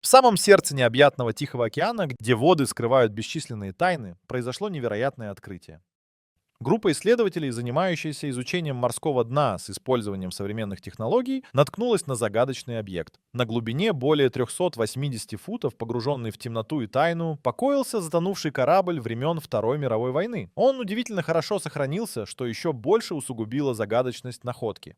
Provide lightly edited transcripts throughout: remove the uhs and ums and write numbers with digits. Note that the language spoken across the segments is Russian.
В самом сердце необъятного Тихого океана, где воды скрывают бесчисленные тайны, произошло невероятное открытие. Группа исследователей, занимающаяся изучением морского дна с использованием современных технологий, наткнулась на загадочный объект. На глубине более 380 футов, погруженный в темноту и тайну, покоился затонувший корабль времен Второй мировой войны. Он удивительно хорошо сохранился, что еще больше усугубило загадочность находки.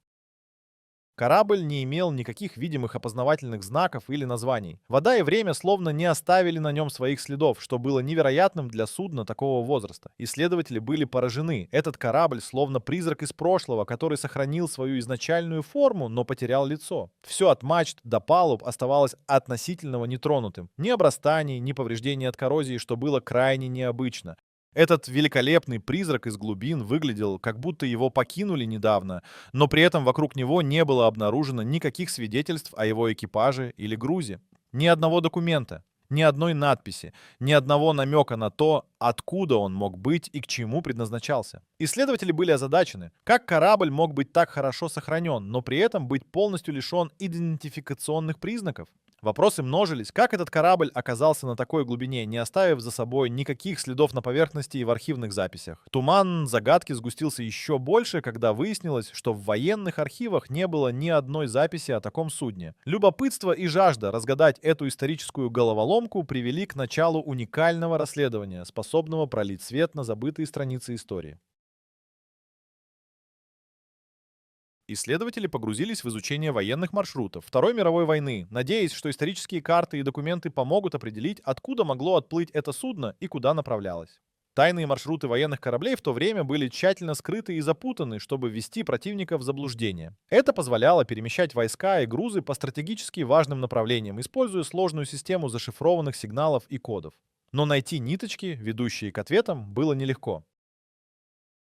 Корабль не имел никаких видимых опознавательных знаков или названий. Вода и время словно не оставили на нем своих следов, что было невероятным для судна такого возраста. Исследователи были поражены. Этот корабль словно призрак из прошлого, который сохранил свою изначальную форму, но потерял лицо. Все от мачт до палуб оставалось относительно нетронутым. Ни обрастаний, ни повреждений от коррозии, что было крайне необычно. Этот великолепный призрак из глубин выглядел, как будто его покинули недавно, но при этом вокруг него не было обнаружено никаких свидетельств о его экипаже или грузе. Ни одного документа, ни одной надписи, ни одного намека на то, откуда он мог быть и к чему предназначался. Исследователи были озадачены, как корабль мог быть так хорошо сохранен, но при этом быть полностью лишен идентификационных признаков. Вопросы множились, как этот корабль оказался на такой глубине, не оставив за собой никаких следов на поверхности и в архивных записях. Туман загадки сгустился еще больше, когда выяснилось, что в военных архивах не было ни одной записи о таком судне. Любопытство и жажда разгадать эту историческую головоломку привели к началу уникального расследования, способного пролить свет на забытые страницы истории. Исследователи погрузились в изучение военных маршрутов Второй мировой войны, надеясь, что исторические карты и документы помогут определить, откуда могло отплыть это судно и куда направлялось. Тайные маршруты военных кораблей в то время были тщательно скрыты и запутаны, чтобы ввести противника в заблуждение. Это позволяло перемещать войска и грузы по стратегически важным направлениям, используя сложную систему зашифрованных сигналов и кодов. Но найти ниточки, ведущие к ответам, было нелегко.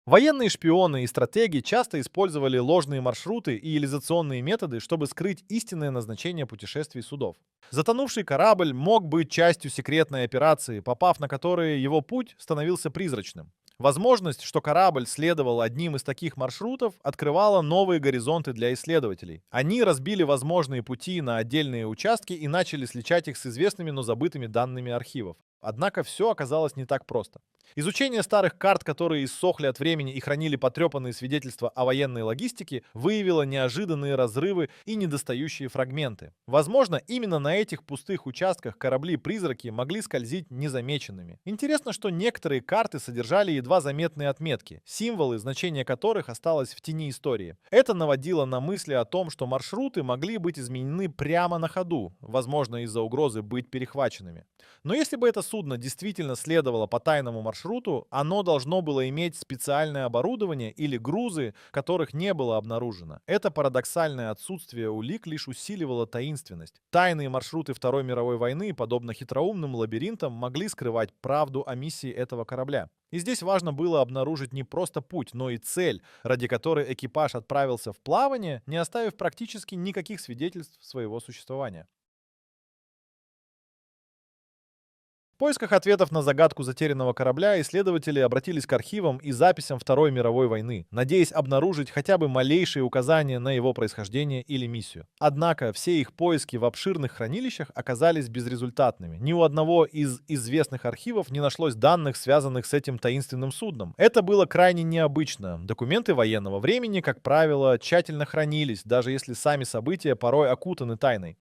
Военные шпионы и стратеги часто использовали ложные маршруты и реализационные методы, чтобы скрыть истинное назначение путешествий судов. Затонувший корабль мог быть частью секретной операции, попав на которые его путь становился призрачным. Возможность, что корабль следовал одним из таких маршрутов, открывала новые горизонты для исследователей. Они разбили возможные пути на отдельные участки и начали сличать их с известными, но забытыми данными архивов. Однако все оказалось не так просто. Изучение старых карт, которые иссохли от времени и хранили потрепанные свидетельства о военной логистике, выявило неожиданные разрывы и недостающие фрагменты. Возможно, именно на этих пустых участках корабли-призраки могли скользить незамеченными. Интересно, что некоторые карты содержали едва заметные отметки, символы, значение которых осталось в тени истории. Это наводило на мысли о том, что маршруты могли быть изменены прямо на ходу, возможно, из-за угрозы быть перехваченными. Но если бы это судно действительно следовало по тайному маршруту, оно должно было иметь специальное оборудование или грузы, которых не было обнаружено. Это парадоксальное отсутствие улик лишь усиливало таинственность. Тайные маршруты Второй мировой войны, подобно хитроумным лабиринтам, могли скрывать правду о миссии этого корабля. И здесь важно было обнаружить не просто путь, но и цель, ради которой экипаж отправился в плавание, не оставив практически никаких свидетельств своего существования. В поисках ответов на загадку затерянного корабля исследователи обратились к архивам и записям Второй мировой войны, надеясь обнаружить хотя бы малейшие указания на его происхождение или миссию. Однако все их поиски в обширных хранилищах оказались безрезультатными. Ни у одного из известных архивов не нашлось данных, связанных с этим таинственным судном. Это было крайне необычно. Документы военного времени, как правило, тщательно хранились, даже если сами события порой окутаны тайной.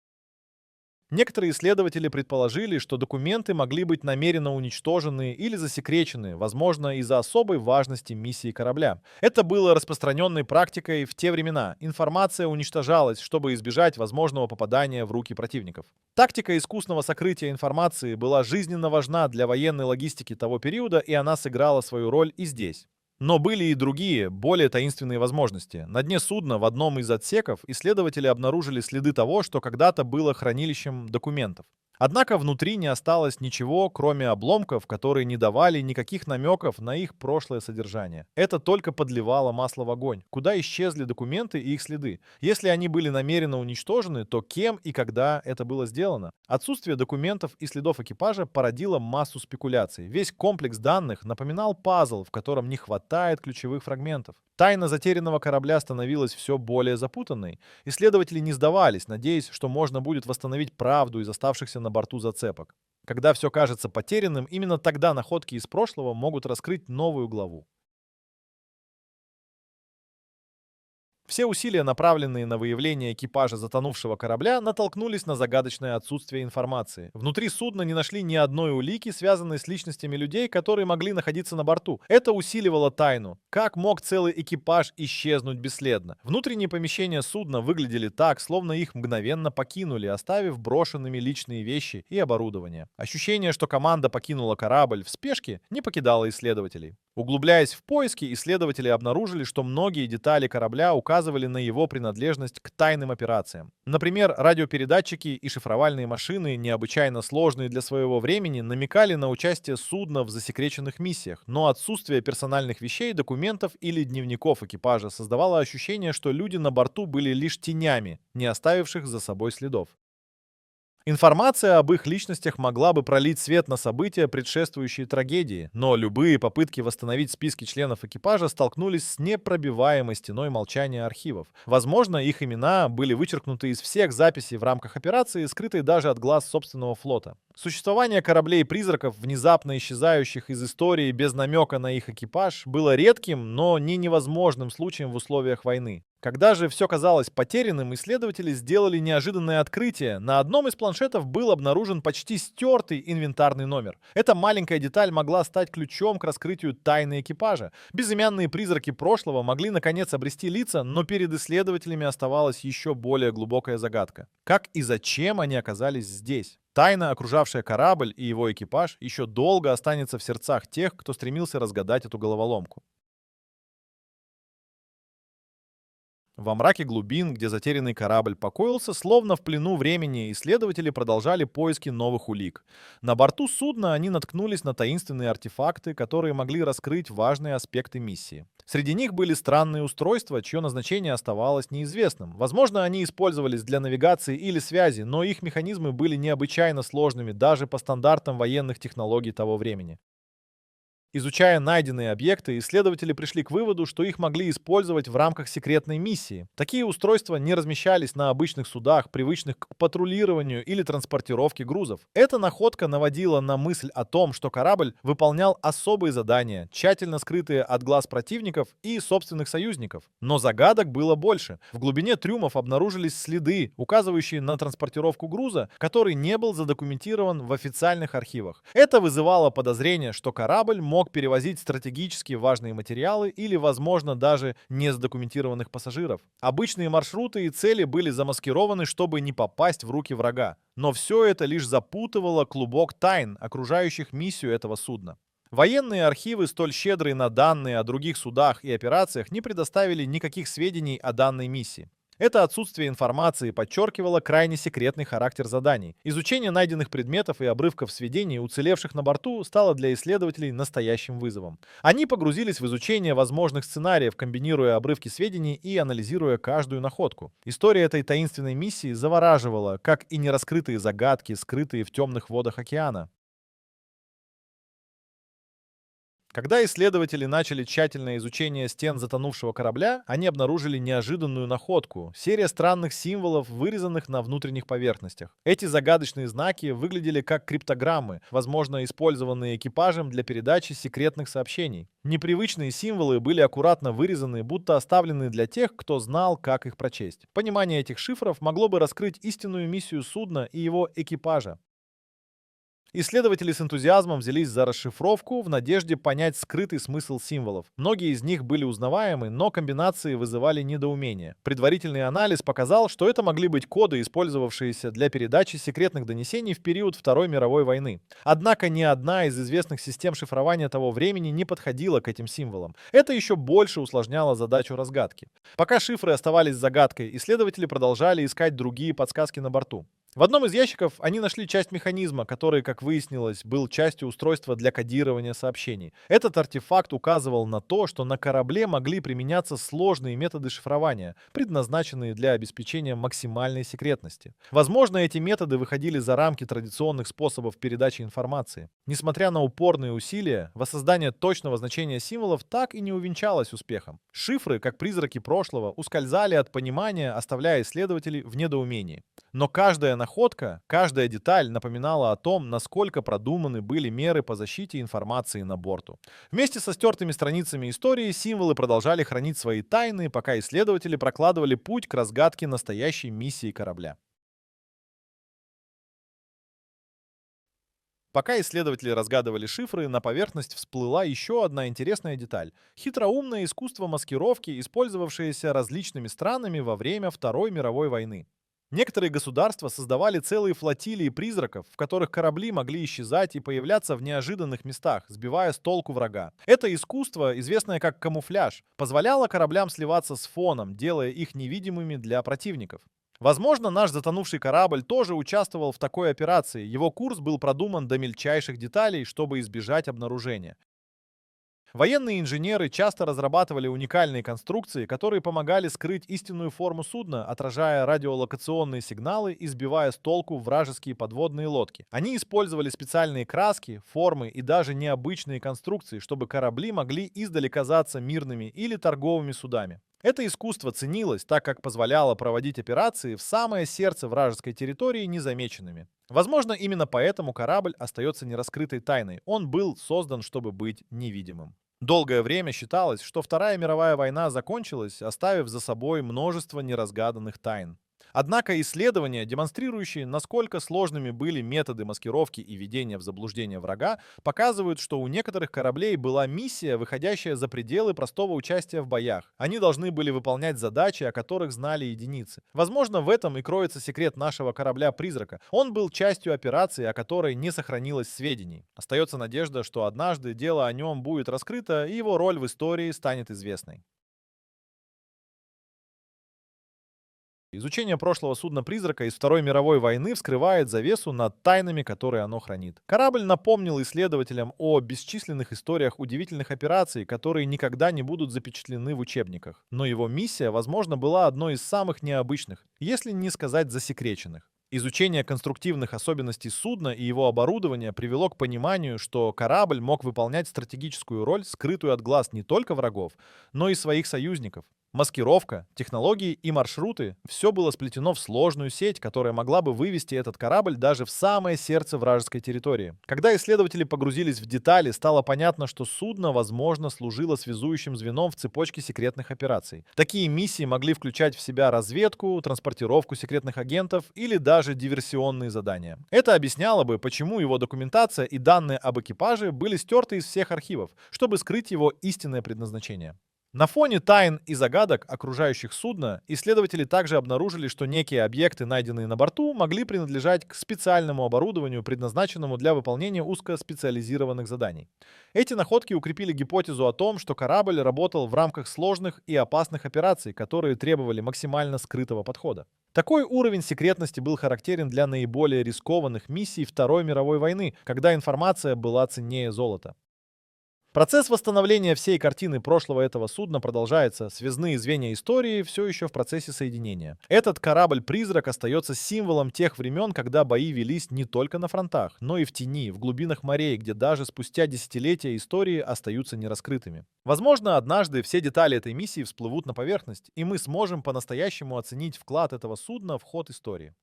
Некоторые исследователи предположили, что документы могли быть намеренно уничтожены или засекречены, возможно, из-за особой важности миссии корабля. Это было распространенной практикой в те времена. Информация уничтожалась, чтобы избежать возможного попадания в руки противников. Тактика искусного сокрытия информации была жизненно важна для военной логистики того периода, и она сыграла свою роль и здесь. Но были и другие, более таинственные возможности. На дне судна в одном из отсеков исследователи обнаружили следы того, что когда-то было хранилищем документов. Однако внутри не осталось ничего, кроме обломков, которые не давали никаких намеков на их прошлое содержание. Это только подливало масло в огонь, куда исчезли документы и их следы. Если они были намеренно уничтожены, то кем и когда это было сделано? Отсутствие документов и следов экипажа породило массу спекуляций. Весь комплекс данных напоминал пазл, в котором не хватает ключевых фрагментов. Тайна затерянного корабля становилась все более запутанной. Исследователи не сдавались, надеясь, что можно будет восстановить правду из оставшихся на борту зацепок. Когда все кажется потерянным, именно тогда находки из прошлого могут раскрыть новую главу. Все усилия, направленные на выявление экипажа затонувшего корабля, натолкнулись на загадочное отсутствие информации. Внутри судна не нашли ни одной улики, связанной с личностями людей, которые могли находиться на борту. Это усиливало тайну. Как мог целый экипаж исчезнуть бесследно? Внутренние помещения судна выглядели так, словно их мгновенно покинули, оставив брошенными личные вещи и оборудование. Ощущение, что команда покинула корабль в спешке, не покидало исследователей. Углубляясь в поиски, исследователи обнаружили, что многие детали корабля указывали на его принадлежность к тайным операциям. Например, радиопередатчики и шифровальные машины, необычайно сложные для своего времени, намекали на участие судна в засекреченных миссиях, но отсутствие персональных вещей, документов или дневников экипажа создавало ощущение, что люди на борту были лишь тенями, не оставивших за собой следов. Информация об их личностях могла бы пролить свет на события, предшествующие трагедии, но любые попытки восстановить списки членов экипажа столкнулись с непробиваемой стеной молчания архивов. Возможно, их имена были вычеркнуты из всех записей в рамках операции, скрытой даже от глаз собственного флота. Существование кораблей-призраков, внезапно исчезающих из истории без намека на их экипаж, было редким, но не невозможным случаем в условиях войны. Когда же все казалось потерянным, исследователи сделали неожиданное открытие. На одном из планшетов был обнаружен почти стертый инвентарный номер. Эта маленькая деталь могла стать ключом к раскрытию тайны экипажа. Безымянные призраки прошлого могли наконец обрести лица, но перед исследователями оставалась еще более глубокая загадка. Как и зачем они оказались здесь? Тайна, окружавшая корабль и его экипаж, еще долго останется в сердцах тех, кто стремился разгадать эту головоломку. Во мраке глубин, где затерянный корабль покоился, словно в плену времени, исследователи продолжали поиски новых улик. На борту судна они наткнулись на таинственные артефакты, которые могли раскрыть важные аспекты миссии. Среди них были странные устройства, чье назначение оставалось неизвестным. Возможно, они использовались для навигации или связи, но их механизмы были необычайно сложными даже по стандартам военных технологий того времени. Изучая найденные объекты, исследователи пришли к выводу, что их могли использовать в рамках секретной миссии. Такие устройства не размещались на обычных судах, привычных к патрулированию или транспортировке грузов. Эта находка наводила на мысль о том, что корабль выполнял особые задания, тщательно скрытые от глаз противников и собственных союзников. Но загадок было больше. В глубине трюмов обнаружились следы, указывающие на транспортировку груза, который не был задокументирован в официальных архивах. Это вызывало подозрение, что корабль мог перевозить стратегически важные материалы или, возможно, даже незадокументированных пассажиров. Обычные маршруты и цели были замаскированы, чтобы не попасть в руки врага. Но все это лишь запутывало клубок тайн, окружающих миссию этого судна. Военные архивы, столь щедрые на данные о других судах и операциях, не предоставили никаких сведений о данной миссии. Это отсутствие информации подчеркивало крайне секретный характер заданий. Изучение найденных предметов и обрывков сведений, уцелевших на борту, стало для исследователей настоящим вызовом. Они погрузились в изучение возможных сценариев, комбинируя обрывки сведений и анализируя каждую находку. История этой таинственной миссии завораживала, как и нераскрытые загадки, скрытые в темных водах океана. Когда исследователи начали тщательное изучение стен затонувшего корабля, они обнаружили неожиданную находку — серия странных символов, вырезанных на внутренних поверхностях. Эти загадочные знаки выглядели как криптограммы, возможно, использованные экипажем для передачи секретных сообщений. Непривычные символы были аккуратно вырезаны, будто оставлены для тех, кто знал, как их прочесть. Понимание этих шифров могло бы раскрыть истинную миссию судна и его экипажа. Исследователи с энтузиазмом взялись за расшифровку в надежде понять скрытый смысл символов. Многие из них были узнаваемы, но комбинации вызывали недоумение. Предварительный анализ показал, что это могли быть коды, использовавшиеся для передачи секретных донесений в период Второй мировой войны. Однако ни одна из известных систем шифрования того времени не подходила к этим символам. Это еще больше усложняло задачу разгадки. Пока шифры оставались загадкой, исследователи продолжали искать другие подсказки на борту. В одном из ящиков они нашли часть механизма, который, как выяснилось, был частью устройства для кодирования сообщений. Этот артефакт указывал на то, что на корабле могли применяться сложные методы шифрования, предназначенные для обеспечения максимальной секретности. Возможно, эти методы выходили за рамки традиционных способов передачи информации. Несмотря на упорные усилия, воссоздание точного значения символов так и не увенчалось успехом. Шифры, как призраки прошлого, ускользали от понимания, оставляя исследователей в недоумении. Но каждая находка, каждая деталь напоминала о том, насколько продуманы были меры по защите информации на борту. Вместе со стертыми страницами истории символы продолжали хранить свои тайны, пока исследователи прокладывали путь к разгадке настоящей миссии корабля. Пока исследователи разгадывали шифры, на поверхность всплыла еще одна интересная деталь — хитроумное искусство маскировки, использовавшееся различными странами во время Второй мировой войны. Некоторые государства создавали целые флотилии призраков, в которых корабли могли исчезать и появляться в неожиданных местах, сбивая с толку врага. Это искусство, известное как камуфляж, позволяло кораблям сливаться с фоном, делая их невидимыми для противников. Возможно, наш затонувший корабль тоже участвовал в такой операции. Его курс был продуман до мельчайших деталей, чтобы избежать обнаружения. Военные инженеры часто разрабатывали уникальные конструкции, которые помогали скрыть истинную форму судна, отражая радиолокационные сигналы и сбивая с толку вражеские подводные лодки. Они использовали специальные краски, формы и даже необычные конструкции, чтобы корабли могли издали казаться мирными или торговыми судами. Это искусство ценилось, так как позволяло проводить операции в самое сердце вражеской территории незамеченными. Возможно, именно поэтому корабль остается нераскрытой тайной. Он был создан, чтобы быть невидимым. Долгое время считалось, что Вторая мировая война закончилась, оставив за собой множество неразгаданных тайн. Однако исследования, демонстрирующие, насколько сложными были методы маскировки и ведения в заблуждение врага, показывают, что у некоторых кораблей была миссия, выходящая за пределы простого участия в боях. Они должны были выполнять задачи, о которых знали единицы. Возможно, в этом и кроется секрет нашего корабля-призрака. Он был частью операции, о которой не сохранилось сведений. Остается надежда, что однажды дело о нем будет раскрыто, и его роль в истории станет известной. Изучение прошлого судна-призрака из Второй мировой войны вскрывает завесу над тайнами, которые оно хранит. Корабль напомнил исследователям о бесчисленных историях удивительных операций, которые никогда не будут запечатлены в учебниках. Но его миссия, возможно, была одной из самых необычных, если не сказать засекреченных. Изучение конструктивных особенностей судна и его оборудования привело к пониманию, что корабль мог выполнять стратегическую роль, скрытую от глаз не только врагов, но и своих союзников. Маскировка, технологии и маршруты — все было сплетено в сложную сеть, которая могла бы вывести этот корабль даже в самое сердце вражеской территории. Когда исследователи погрузились в детали, стало понятно, что судно, возможно, служило связующим звеном в цепочке секретных операций. Такие миссии могли включать в себя разведку, транспортировку секретных агентов или даже диверсионные задания. Это объясняло бы, почему его документация и данные об экипаже были стерты из всех архивов, чтобы скрыть его истинное предназначение. На фоне тайн и загадок, окружающих судно, исследователи также обнаружили, что некие объекты, найденные на борту, могли принадлежать к специальному оборудованию, предназначенному для выполнения узкоспециализированных заданий. Эти находки укрепили гипотезу о том, что корабль работал в рамках сложных и опасных операций, которые требовали максимально скрытого подхода. Такой уровень секретности был характерен для наиболее рискованных миссий Второй мировой войны, когда информация была ценнее золота. Процесс восстановления всей картины прошлого этого судна продолжается. Связные звенья истории все еще в процессе соединения. Этот корабль-призрак остается символом тех времен, когда бои велись не только на фронтах, но и в тени, в глубинах морей, где даже спустя десятилетия истории остаются нераскрытыми. Возможно, однажды все детали этой миссии всплывут на поверхность, и мы сможем по-настоящему оценить вклад этого судна в ход истории.